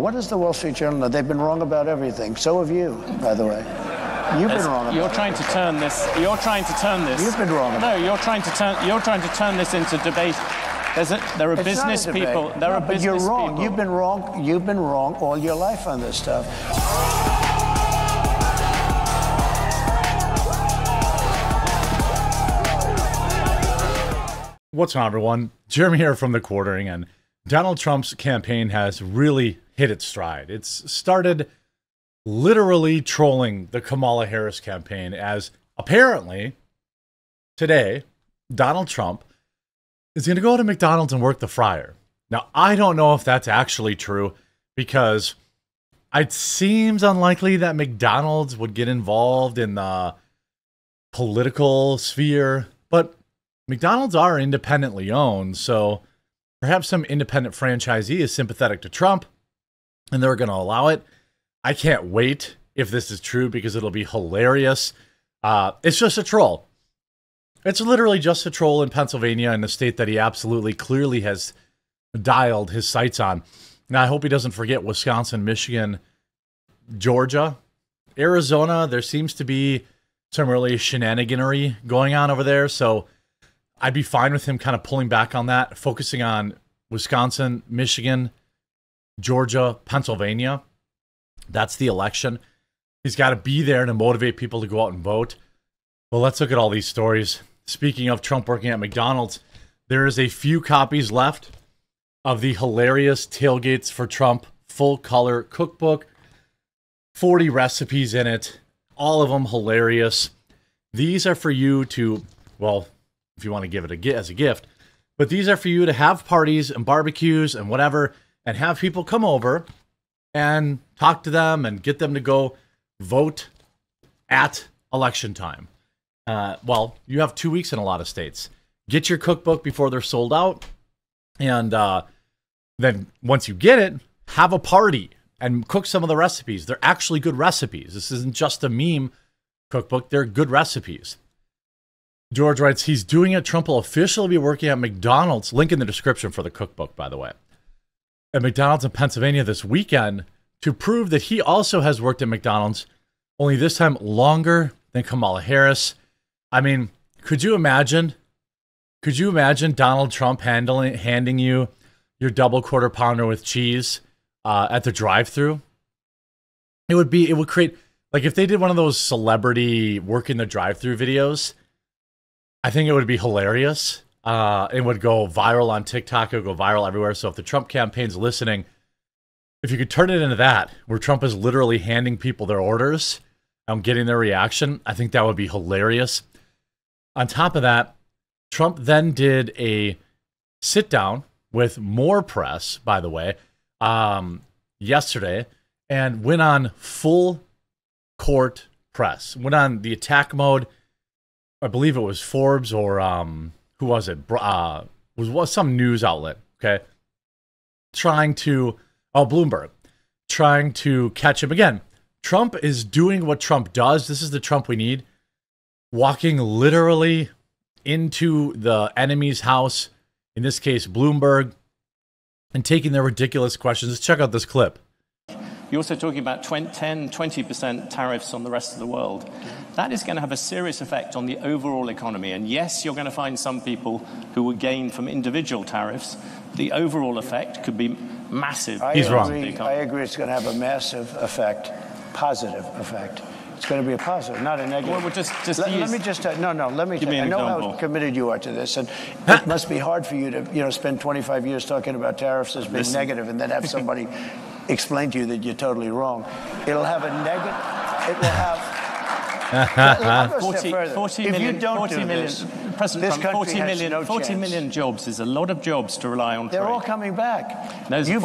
What does the Wall Street Journal know? They've been wrong about everything. So have you, by the way. You've been wrong about You're trying to turn this. You're trying to turn this. You've been wrong. No, you're trying to turn this into debate. There are business people. There are business people. You're wrong. You've been wrong. You've been wrong all your life on this stuff. What's on, everyone? Jeremy here from The Quartering, and Donald Trump's campaign has really hit its stride. It's started literally trolling the Kamala Harris campaign, as apparently today Donald Trump is going to go to McDonald's and work the fryer. Now, I don't know if that's actually true, because it seems unlikely that McDonald's would get involved in the political sphere, but McDonald's are independently owned, so perhaps some independent franchisee is sympathetic to Trump, and they're going to allow it. I can't wait if this is true, because it'll be hilarious. It's just a troll. It's literally just a troll in Pennsylvania, in the state that he absolutely clearly has dialed his sights on. Now, I hope he doesn't forget Wisconsin, Michigan, Georgia, Arizona. There seems to be some really shenaniganery going on over there, so I'd be fine with him kind of pulling back on that, focusing on Wisconsin, Michigan, Georgia, Pennsylvania. That's the election. He's got to be there to motivate people to go out and vote. Well, let's look at all these stories. Speaking of Trump working at McDonald's, there is a few copies left of the hilarious Tailgates for Trump full-color cookbook. 40 recipes in it, all of them hilarious. These are for you to, well, if you want to give it as a gift, but these are for you to have parties and barbecues and whatever, and have people come over and talk to them and get them to go vote at election time. Well, you have 2 weeks in a lot of states. Get your cookbook before they're sold out, and then once you get it, have a party and cook some of the recipes. They're actually good recipes. This isn't just a meme cookbook. They're good recipes. George writes, he's doing it. Trump will officially be working at McDonald's. Link in the description for the cookbook, by the way. At McDonald's in Pennsylvania this weekend to prove that he also has worked at McDonald's, only this time longer than Kamala Harris. I mean, could you imagine Donald Trump handing you your double quarter pounder with cheese at the drive-thru? It would create, like, if they did one of those celebrity working the drive-thru videos, I think it would be hilarious. It would go viral on TikTok. It would go viral everywhere. So if the Trump campaign's listening, if you could turn it into that, where Trump is literally handing people their orders and getting their reaction, I think that would be hilarious. On top of that, Trump then did a sit-down with more press, by the way, yesterday, and went on full court press. Went on the attack mode. I believe it was Forbes or who was it? Was some news outlet, okay? Bloomberg, trying to catch him again. Trump is doing what Trump does. This is the Trump we need. Walking literally into the enemy's house, in this case, Bloomberg, and taking their ridiculous questions. Let's check out this clip. You're also talking about 20% tariffs on the rest of the world. That is going to have a serious effect on the overall economy. And yes, you're going to find some people who will gain from individual tariffs. The overall effect could be massive. He's wrong. I agree it's going to have a massive effect, positive effect. It's going to be a positive, not a negative. Well, let me just I know how committed you are to this, and it must be hard for you to spend 25 years talking about tariffs as being negative, and then have somebody explain to you that you're totally wrong. It'll have a negative. It will have 40 million jobs is a lot of jobs to rely on trade. They're all coming back. Those are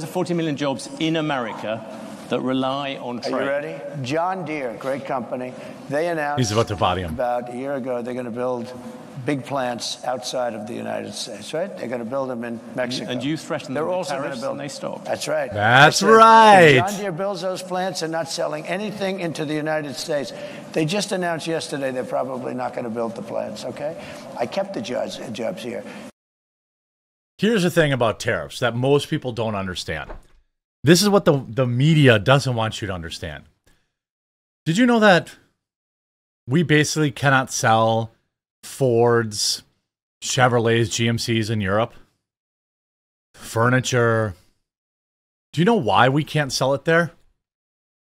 40 million jobs in America that rely on trade. Are you ready? John Deere, great company. They announced he's about to body him. About a year ago they're going to build big plants outside of the United States, right? They're going to build them in Mexico. And you threatened them with tariffs and they stopped. That's right. That's right. John Deere builds those plants and not selling anything into the United States. They just announced yesterday they're probably not going to build the plants, okay? I kept the jobs here. Here's the thing about tariffs that most people don't understand. This is what the media doesn't want you to understand. Did you know that we basically cannot sell Fords, Chevrolets, GMCs in Europe? Furniture. Do you know why we can't sell it there?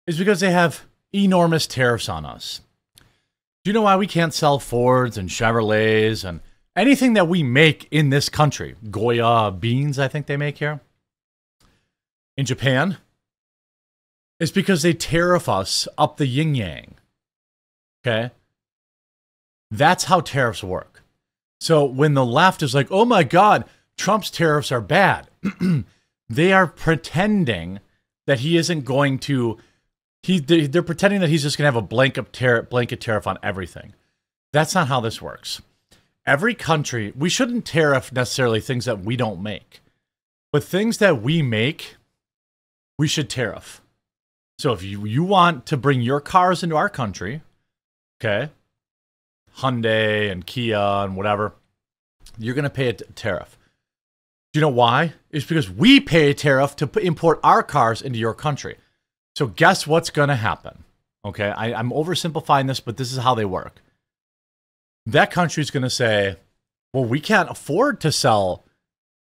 It's because they have enormous tariffs on us. Do you know why we can't sell Fords and Chevrolets and anything that we make in this country? Goya beans, I think they make here. In Japan, it's because they tariff us up the yin-yang. Okay? That's how tariffs work. So when the left is like, oh my God, Trump's tariffs are bad, they are pretending that he isn't going to, they're pretending that he's just going to have a blanket tariff on everything. That's not how this works. Every country, we shouldn't tariff necessarily things that we don't make, but things that we make, we should tariff. So if you want to bring your cars into our country, okay, Hyundai and Kia and whatever, you're going to pay a tariff. Do you know why? It's because we pay a tariff to import our cars into your country. So guess what's going to happen? Okay, I'm oversimplifying this, but this is how they work. That country is going to say, well, we can't afford to sell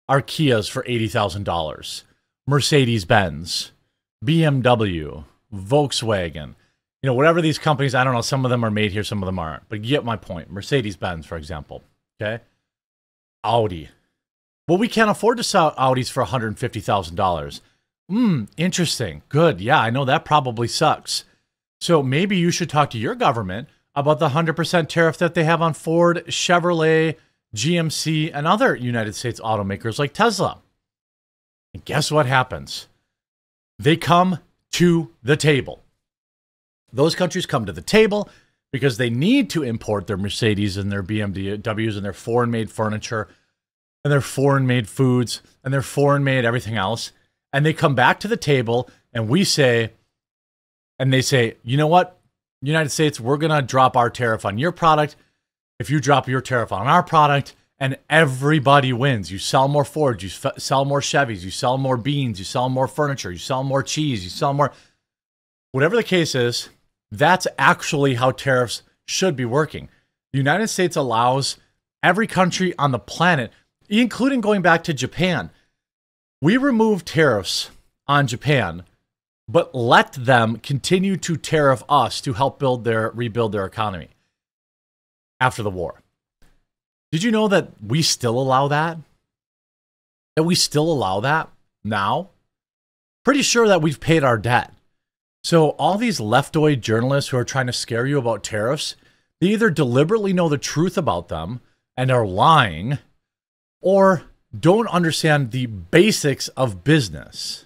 our Kias for $80,000. Mercedes-Benz, BMW, Volkswagen, you know, whatever these companies, I don't know, some of them are made here, some of them aren't. But you get my point. Mercedes-Benz, for example, okay? Audi. Well, we can't afford to sell Audis for $150,000. Interesting. Good. Yeah, I know that probably sucks. So maybe you should talk to your government about the 100% tariff that they have on Ford, Chevrolet, GMC, and other United States automakers like Tesla. And guess what happens? They come to the table. Those countries come to the table because they need to import their Mercedes and their BMWs and their foreign-made furniture and their foreign-made foods and their foreign-made everything else. And they come back to the table and we say, and they say, you know what, United States, we're going to drop our tariff on your product if you drop your tariff on our product. And everybody wins. You sell more Fords, you sell more Chevys, you sell more beans, you sell more furniture, you sell more cheese, you sell more. Whatever the case is, that's actually how tariffs should be working. The United States allows every country on the planet, including going back to Japan. We remove tariffs on Japan, but let them continue to tariff us to help rebuild their economy after the war. Did you know that we still allow that? That we still allow that now? Pretty sure that we've paid our debt. So all these leftoid journalists who are trying to scare you about tariffs, they either deliberately know the truth about them and are lying, or don't understand the basics of business.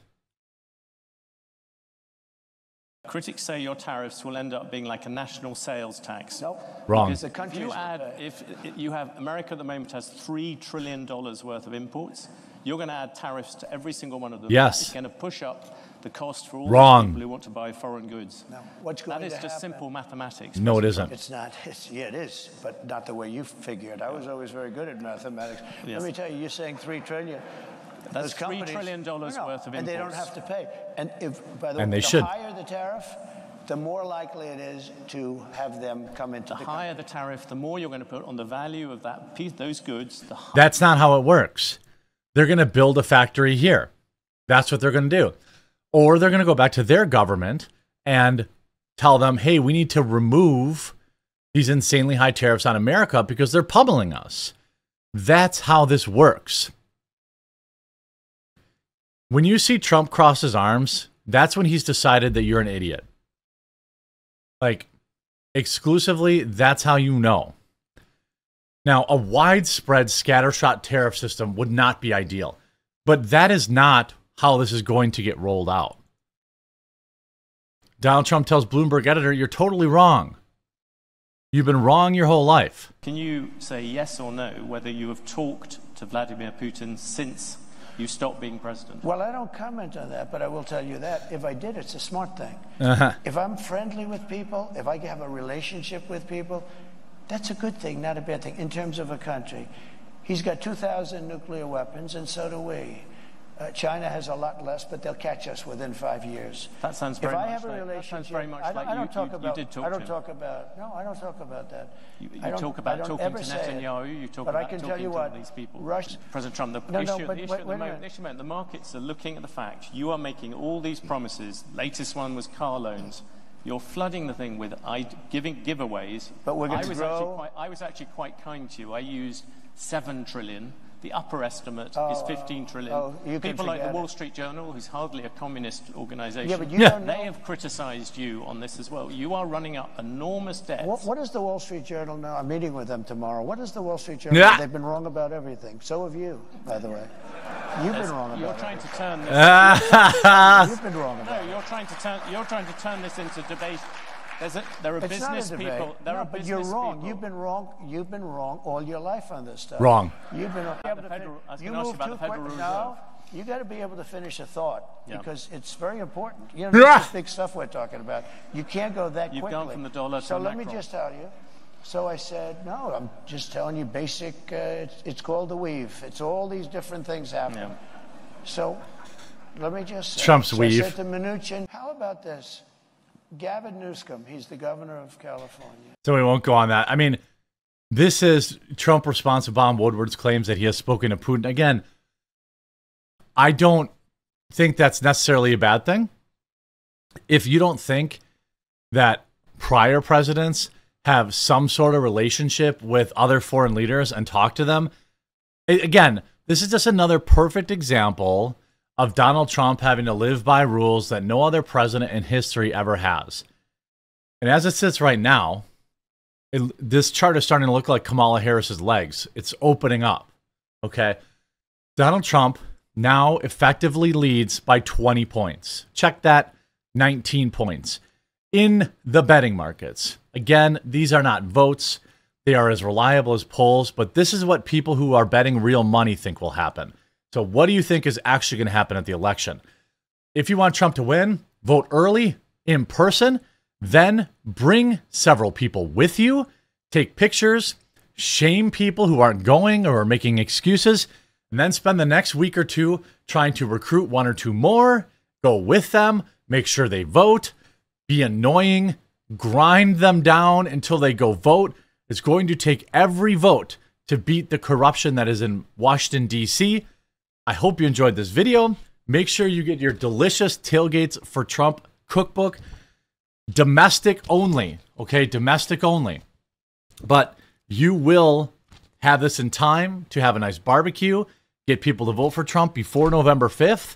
Critics say your tariffs will end up being like a national sales tax. Nope. Wrong. If you have America at the moment has $3 trillion worth of imports, you're going to add tariffs to every single one of them. Yes. It's going to push up the cost for all Wrong. the people who want to buy foreign goods. No. What's going that is to just happen? simple mathematics. No, it isn't. It's not. Yeah, it is, but not the way you figured. I was always very good at mathematics. Yes. Let me tell you, you're saying $3 trillion. That's $3 trillion worth of imports. And they don't have to pay. And if, by the And way, they the should. higher the tariff, the more likely it is to have them come into the higher the tariff, the more you're going to put on the value of that piece, those goods. That's not how it works. They're going to build a factory here. That's what they're going to do. Or they're going to go back to their government and tell them, hey, we need to remove these insanely high tariffs on America because they're pummeling us. That's how this works. When you see Trump cross his arms, that's when he's decided that you're an idiot. Like, exclusively, that's how you know. Now, a widespread scattershot tariff system would not be ideal, but that is not how this is going to get rolled out. Donald Trump tells Bloomberg editor, you're totally wrong. You've been wrong your whole life. Can you say yes or no whether you have talked to Vladimir Putin since you stopped being president? Well, I don't comment on that, but I will tell you that if I did, it's a smart thing. If I'm friendly with people, if I have a relationship with people, that's a good thing, not a bad thing, in terms of a country. He's got 2,000 nuclear weapons, and so do we. China has a lot less, but they'll catch us within 5 years. That sounds very much like... If I have a relationship... I don't talk about that. You talk about talking to Netanyahu, you talk about talking to these people. President Trump, the issue the markets are looking at the fact you are making all these promises. Latest one was car loans. You're flooding the thing with giveaways. But we're going to grow. I was actually quite kind to you. I used 7 trillion. The upper estimate is 15 trillion. People like the Wall Street Journal, who's hardly a communist organization, but you don't know. They have criticized you on this as well. You are running up enormous debts. What does the Wall Street Journal know? I'm meeting with them tomorrow. What does the Wall Street Journal know? They've been wrong about everything. So have you, by the way. You've been wrong about it. You're trying to turn this... You've been wrong about it. No, you're trying to turn this into debate. There are business people. But you're wrong. You've been wrong. You've been wrong all your life on this stuff. Wrong. You've been wrong. You move too quick. No, you got to be able to finish a thought because it's very important. You know, this is big stuff we're talking about. You can't go that quickly. You've gone from the dollar to So let me just tell you. So I said, no, I'm just telling you basic. It's called the weave. It's all these different things happening. So let me just say. Trump's weave. I said to Mnuchin, how about this? Gavin Newsom, he's the governor of California. So we won't go on that. I mean, this is Trump response to Bob Woodward's claims that he has spoken to Putin. Again, I don't think that's necessarily a bad thing. If you don't think that prior presidents have some sort of relationship with other foreign leaders and talk to them, again, this is just another perfect example of Donald Trump having to live by rules that no other president in history ever has. And as it sits right now, this chart is starting to look like Kamala Harris's legs. It's opening up, okay? Donald Trump now effectively leads by 20 points. Check that, 19 points. In the betting markets. Again, these are not votes. They are as reliable as polls, but this is what people who are betting real money think will happen. So what do you think is actually going to happen at the election? If you want Trump to win, vote early, in person, then bring several people with you, take pictures, shame people who aren't going or are making excuses, and then spend the next week or two trying to recruit 1 or 2 more, go with them, make sure they vote, be annoying, grind them down until they go vote. It's going to take every vote to beat the corruption that is in Washington, D.C., I hope you enjoyed this video. Make sure you get your delicious Tailgates for Trump cookbook. Domestic only, okay? Domestic only. But you will have this in time to have a nice barbecue, get people to vote for Trump before November 5th.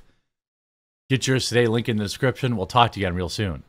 Get yours today, link in the description. We'll talk to you again real soon.